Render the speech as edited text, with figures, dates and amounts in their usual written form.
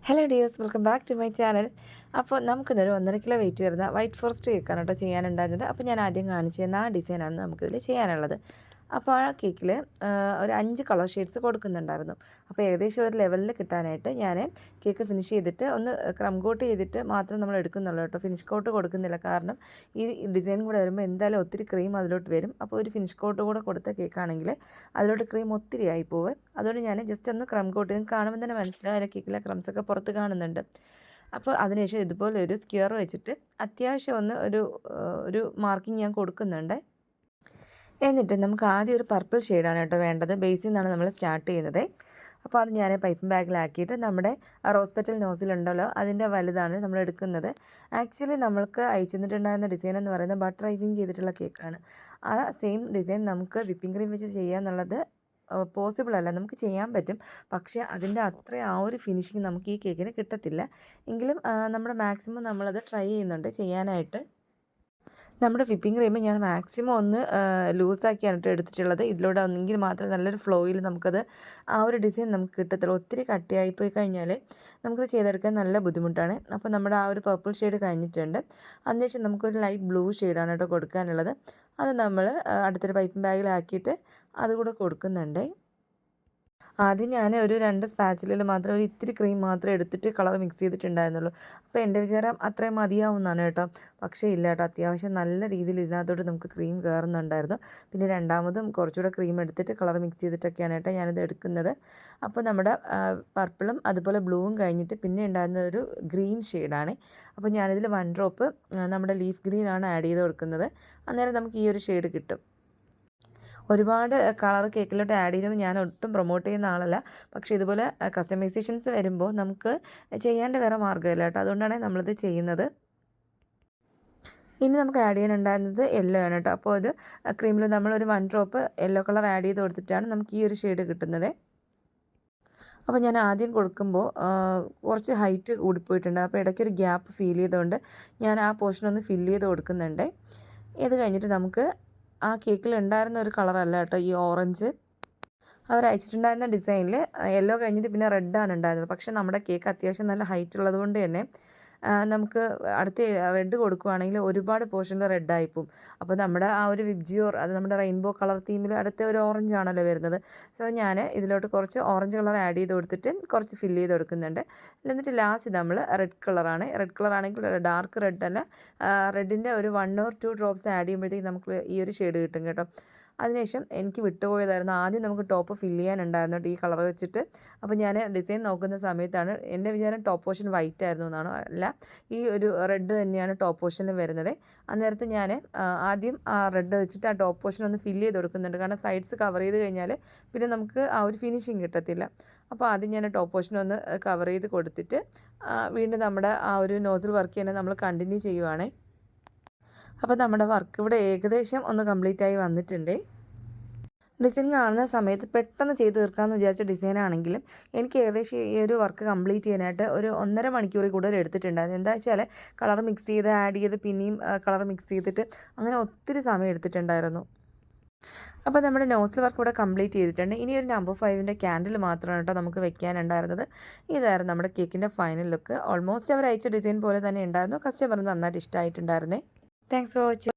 Hello dears, welcome back to my channel. അപ്പോൾ നമുക്കിന്നൊരു 1.5 kilo weight വരുന്ന വൈറ്റ് ഫോറസ്റ്റ് കേക്കാണ് കേട്ടോ ചെയ്യാനുണ്ടായിരുന്നത്. അപ്പോൾ ഞാൻ ആദ്യം കാണിച്ചു തന്ന ആ ഡിസൈനാണ് നമുക്കിതിൽ ചെയ്യാനുള്ളത്. അപ്പോൾ ആ കേക്കിൽ ഒരു 5 കളർ ഷെയ്ഡ്സ് കൊടുക്കുന്നുണ്ടായിരുന്നു. അപ്പോൾ ഏകദേശം ഒരു ലെവലിൽ കിട്ടാനായിട്ട് ഞാൻ കേക്ക് ഫിനിഷ് ചെയ്തിട്ട് ഒന്ന് ക്രം കോട്ട് ചെയ്തിട്ട് മാത്രം നമ്മൾ എടുക്കുന്നുള്ളൂ കേട്ടോ. ഫിനിഷ് കോട്ട് കൊടുക്കുന്നില്ല, കാരണം ഈ ഡിസൈൻ കൂടെ വരുമ്പോൾ എന്തായാലും ഒത്തിരി ക്രീം അതിലോട്ട് വരും. അപ്പോൾ ഒരു ഫിനിഷ് കോട്ട് കൂടെ കൊടുത്ത കേക്കാണെങ്കിൽ അതിലോട്ട് ക്രീം ഒത്തിരി ആയി പോവേ. അതുകൊണ്ട് ഞാൻ ജസ്റ്റ് ഒന്ന് ക്രം കോട്ട് കാണുമ്പോൾ തന്നെ മനസ്സിലാവും അതിലെ കേക്കിലെ ക്രംസൊക്കെ പുറത്ത് കാണുന്നുണ്ട്. അപ്പോൾ അതിനുശേഷം ഇതുപോലെ ഒരു സ്ക്വയർ വെച്ചിട്ട് അത്യാവശ്യം ഒന്ന് ഒരു മാർക്കിങ് ഞാൻ കൊടുക്കുന്നുണ്ട്. എന്നിട്ട് നമുക്ക് ആദ്യം ഒരു പർപ്പിൾ ഷെയ്ഡാണ് കേട്ടോ വേണ്ടത്. ബേസിൽ നിന്നാണ് നമ്മൾ സ്റ്റാർട്ട് ചെയ്യുന്നത്. അപ്പോൾ അത് ഞാൻ പൈപ്പിംഗ് ബാഗിലാക്കിയിട്ട് നമ്മുടെ റോസ് പെറ്റൽ നോസിലുണ്ടല്ലോ അതിൻ്റെ വലുതാണ് നമ്മൾ എടുക്കുന്നത്. ആക്ച്വലി നമ്മൾക്ക് അയച്ചു തന്നിട്ടുണ്ടായിരുന്ന ഡിസൈൻ എന്ന് പറയുന്നത് ബട്ടർ ഐസിങ് ചെയ്തിട്ടുള്ള കേക്കാണ്. ആ സെയിം ഡിസൈൻ നമുക്ക് വിപ്പിംഗ് ക്രീം വെച്ച് ചെയ്യുക എന്നുള്ളത് പോസിബിൾ അല്ല. നമുക്ക് ചെയ്യാൻ പറ്റും, പക്ഷേ അതിൻ്റെ അത്ര ആ ഒരു ഫിനിഷിങ് നമുക്ക് ഈ കേക്കിന് കിട്ടത്തില്ല. എങ്കിലും നമ്മുടെ മാക്സിമം നമ്മളത് ട്രൈ ചെയ്യുന്നുണ്ട് ചെയ്യാനായിട്ട്. നമ്മുടെ വിപ്പിംഗ് ക്രീം ഞാൻ മാക്സിമം ഒന്ന് ലൂസാക്കിയാണ് കേട്ടോ എടുത്തിട്ടുള്ളത്. ഇതിലൂടെ ഒന്നെങ്കിൽ മാത്രമേ നല്ലൊരു ഫ്ലോയിൽ നമുക്കത് ആ ഒരു ഡിസൈൻ നമുക്ക് കിട്ടത്തുള്ളൂ. ഒത്തിരി കട്ടിയായി പോയി കഴിഞ്ഞാൽ നമുക്കത് ചെയ്തെടുക്കാൻ നല്ല ബുദ്ധിമുട്ടാണ്. അപ്പോൾ നമ്മുടെ ആ ഒരു പർപ്പിൾ ഷെയ്ഡ് കഴിഞ്ഞിട്ടുണ്ട്. അതിനുശേഷം നമുക്കൊരു ലൈറ്റ് ബ്ലൂ ഷെയ്ഡാണ് കേട്ടോ കൊടുക്കാനുള്ളത്. അത് നമ്മൾ അടുത്തൊരു പൈപ്പിംഗ് ബാഗിലാക്കിയിട്ട് അതുകൂടെ കൊടുക്കുന്നുണ്ട്. ആദ്യം ഞാൻ ഒരു 2 സ്പാച്ചിലിൽ മാത്രം ഒരു ഇത്തിരി ക്രീം മാത്രമേ എടുത്തിട്ട് കളർ മിക്സ് ചെയ്തിട്ടുണ്ടായിരുന്നുള്ളൂ. അപ്പോൾ എൻ്റെ വിചാരം അത്രയും മതിയാവുന്നതാണ് കേട്ടോ. പക്ഷേ ഇല്ല കേട്ടോ, അത്യാവശ്യം നല്ല രീതിയിൽ ഇതിനകത്തോട്ട് നമുക്ക് ക്രീം കയറുന്നുണ്ടായിരുന്നു. പിന്നെ രണ്ടാമതും കുറച്ചുകൂടെ ക്രീം എടുത്തിട്ട് കളർ മിക്സ് ചെയ്തിട്ടൊക്കെയാണ് കേട്ടോ ഞാനിത് എടുക്കുന്നത്. അപ്പോൾ നമ്മുടെ പർപ്പിളും അതുപോലെ ബ്ലൂവും കഴിഞ്ഞിട്ട് പിന്നെ ഉണ്ടായിരുന്ന ഒരു ഗ്രീൻ ഷെയ്ഡാണ്. അപ്പോൾ ഞാനിതിൽ 1 ഡ്രോപ്പ് നമ്മുടെ ലീഫ് ഗ്രീനാണ് ആഡ് ചെയ്ത് കൊടുക്കുന്നത്. അന്നേരം നമുക്ക് ഈ ഒരു ഷെയ്ഡ് കിട്ടും. ഒരുപാട് കളർ കേക്കിലോട്ട് ആഡ് ചെയ്തത് ഞാൻ ഒട്ടും പ്രൊമോട്ട് ചെയ്യുന്ന ആളല്ല. പക്ഷേ ഇതുപോലെ കസ്റ്റമൈസേഷൻസ് വരുമ്പോൾ നമുക്ക് ചെയ്യാണ്ട് വേറെ മാർഗ്ഗമില്ല കേട്ടോ. അതുകൊണ്ടാണ് നമ്മളിത് ചെയ്യുന്നത്. ഇനി നമുക്ക് ആഡ് ചെയ്യാനുണ്ടായിരുന്നത് യെല്ലോ ആണ് കേട്ടോ. അപ്പോൾ അത് ക്രീമിൽ നമ്മളൊരു 1 ഡ്രോപ്പ് യെല്ലോ കളർ ആഡ് ചെയ്ത് കൊടുത്തിട്ടാണ് നമുക്ക് ഈ ഒരു ഷെയ്ഡ് കിട്ടുന്നത്. അപ്പോൾ ഞാൻ ആദ്യം കൊടുക്കുമ്പോൾ കുറച്ച് ഹൈറ്റ് കൂടിപ്പോയിട്ടുണ്ട്. അപ്പോൾ ഇടയ്ക്കൊരു ഗ്യാപ്പ് ഫീൽ ചെയ്തുകൊണ്ട് ഞാൻ ആ പോർഷൻ ഒന്ന് ഫില്ല് ചെയ്ത് കൊടുക്കുന്നുണ്ട്. ഇത് കഴിഞ്ഞിട്ട് നമുക്ക് ആ കേക്കിൽ ഉണ്ടായിരുന്ന ഒരു കളറല്ല കേട്ടോ ഈ ഓറഞ്ച്. അവർ അയച്ചിട്ടുണ്ടായിരുന്ന ഡിസൈനിൽ യെല്ലോ കഴിഞ്ഞിട്ട് പിന്നെ റെഡാണ് ഉണ്ടായിരുന്നത്. പക്ഷേ നമ്മുടെ കേക്ക് അത്യാവശ്യം നല്ല ഹൈറ്റ് ഉള്ളത് കൊണ്ട് തന്നെ നമുക്ക് അടുത്ത റെഡ് കൊടുക്കുകയാണെങ്കിൽ ഒരുപാട് പോർഷനിൽ റെഡായിപ്പോവും. അപ്പോൾ നമ്മുടെ ആ ഒരു വിബ്ജിയോർ അത് നമ്മുടെ റെയിൻബോ കളർ തീമിൽ അടുത്ത ഒരു ഓറഞ്ച് ആണല്ലോ വരുന്നത്. സോ ഞാൻ ഇതിലോട്ട് കുറച്ച് ഓറഞ്ച് കളർ ആഡ് ചെയ്ത് കൊടുത്തിട്ട് കുറച്ച് ഫില്ല് ചെയ്ത് കൊടുക്കുന്നുണ്ട്. എന്നിട്ട് ലാസ്റ്റ് നമ്മൾ റെഡ് കളറാണ്. റെഡ് കളറാണെങ്കിൽ ഡാർക്ക് റെഡ് അല്ല, റെഡിൻ്റെ ഒരു 1 or 2 ഡ്രോപ്സ് ആഡ് ചെയ്യുമ്പോഴത്തേക്ക് നമുക്ക് ഈ ഒരു ഷെയ്ഡ് കിട്ടും കേട്ടോ. അതിനുശേഷം എനിക്ക് വിട്ടുപോയതായിരുന്നു, ആദ്യം നമുക്ക് ടോപ്പ് ഫില്ല് ചെയ്യാനുണ്ടായിരുന്നു ഈ കളർ വെച്ചിട്ട്. അപ്പോൾ ഞാൻ ഡിസൈൻ നോക്കുന്ന സമയത്താണ് എൻ്റെ വിചാരം ടോപ്പ് പോർഷൻ വൈറ്റ് ആയിരുന്നു എന്നാണോ, അല്ല ഈ ഒരു റെഡ് തന്നെയാണ് ടോപ്പ് പോർഷനിൽ വരുന്നത്. അന്നേരത്ത് ഞാൻ ആദ്യം ആ റെഡ് വെച്ചിട്ട് ആ ടോപ്പ് പോർഷൻ ഒന്ന് ഫില്ല് ചെയ്ത് കൊടുക്കുന്നുണ്ട്. കാരണം സൈഡ്സ് കവർ ചെയ്ത് കഴിഞ്ഞാൽ പിന്നെ നമുക്ക് ആ ഒരു ഫിനിഷിങ് കിട്ടത്തില്ല. അപ്പോൾ ആദ്യം ഞാൻ ടോപ്പ് പോർഷൻ ഒന്ന് കവർ ചെയ്ത് കൊടുത്തിട്ട് വീണ്ടും നമ്മുടെ ആ ഒരു നോസിൽ വർക്ക് തന്നെ നമ്മൾ കണ്ടിന്യൂ ചെയ്യുവാണേ. അപ്പോൾ നമ്മുടെ വർക്ക് ഇവിടെ ഏകദേശം ഒന്ന് കംപ്ലീറ്റ് ആയി വന്നിട്ടുണ്ട്. ഡിസൈൻ കാണുന്ന സമയത്ത് പെട്ടെന്ന് ചെയ്ത് തീർക്കാമെന്ന് വിചാരിച്ച ഡിസൈനാണെങ്കിലും എനിക്ക് ഏകദേശം ഈ ഒരു വർക്ക് കംപ്ലീറ്റ് ചെയ്യാനായിട്ട് ഒരു 1.5 മണിക്കൂറിൽ കൂടുതൽ എടുത്തിട്ടുണ്ടായിരുന്നു. എന്താ വെച്ചാൽ കളർ മിക്സ് ചെയ്ത് ആഡ് ചെയ്ത് പിന്നെയും കളർ മിക്സ് ചെയ്തിട്ട് അങ്ങനെ ഒത്തിരി സമയം എടുത്തിട്ടുണ്ടായിരുന്നു. അപ്പോൾ നമ്മുടെ നോസിൽ വർക്ക് ഇവിടെ കംപ്ലീറ്റ് ചെയ്തിട്ടുണ്ട്. ഇനി ഒരു നമ്പർ 5ൻ്റെ ക്യാൻഡിൽ മാത്രമാണ് കേട്ടോ നമുക്ക് വെക്കാനുണ്ടായിരുന്നത്. ഇതായിരുന്നു നമ്മുടെ കേക്കിൻ്റെ ഫൈനൽ ലുക്ക്. ഓൾമോസ്റ്റ് അവർ അയച്ച ഡിസൈൻ പോലെ തന്നെ ഉണ്ടായിരുന്നു. കസ്റ്റമറിന് നന്നായിട്ട് ഇഷ്ടമായിട്ടുണ്ടായിരുന്നേ. Thanks for watching.